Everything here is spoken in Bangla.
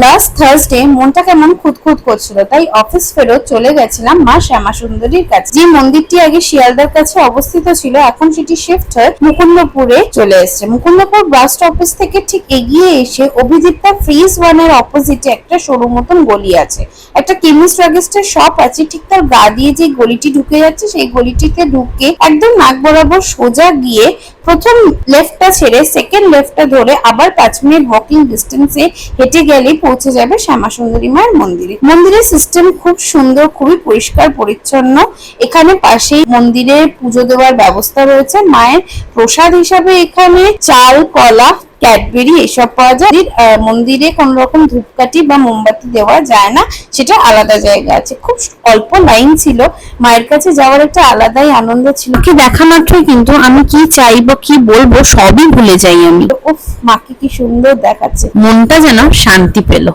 লাস্ট থার্সডে মনটা কেমন খুঁতখুত করছিল, তাই অফিস ফেরত চলে গেছিলাম মা শ্যামা সুন্দরীর কাছে। যে মন্দিরটি আগে শিয়ালদার কাছে অবস্থিত ছিল, এখন সেটি শিফট হয়ে মুকুন্দপুরে চলে এসেছে। মুকুন্দপুর বাস স্টপেজ থেকে ঠিক এগিয়ে এসে অভিদীপ্তা ফ্রিজ ওয়ানের অপোজিটে একটা সরু মতন গলি আছে, একটা কেমিস্ট ড্রাগিস্টের শপ আছে। ঠিক তার গা দিয়ে যে গলিটি ঢুকে যাচ্ছে, সেই গলিটিতে ঢুকে একদম নাক বরাবর সোজা গিয়ে প্রথম লেফটটা ছেড়ে সেকেন্ড লেফটটা ধরে আবার 5 মিনিট ওয়াকিং ডিস্টেন্সে হেঁটে গেলেই পৌঁছে যাবে শ্যামা সুন্দরী মায়ের মন্দিরে। মন্দিরের সিস্টেম খুব সুন্দর, খুবই পরিষ্কার পরিচ্ছন্ন। এখানে পাশেই মন্দিরে পুজো দেওয়ার ব্যবস্থা রয়েছে। মায়ের প্রসাদ হিসাবে এখানে চাল, কলা, ক্যাডবেরি এসব পাওয়া যায়। মন্দিরে কোন রকম ধূপকাঠি বা মোমবাতি দেওয়া যায় না, সেটা আলাদা জায়গা আছে। খুব অল্প লাইন ছিল, মায়ের কাছে যাওয়ার একটা আলাদাই আনন্দ ছিল। মাকে দেখা মাত্রই কিন্তু আমি কি চাইবো কি বলবো সবই ভুলে যাই আমি। উফ, মাকে কি সুন্দর দেখাচ্ছে, মনটা যেন শান্তি পেল।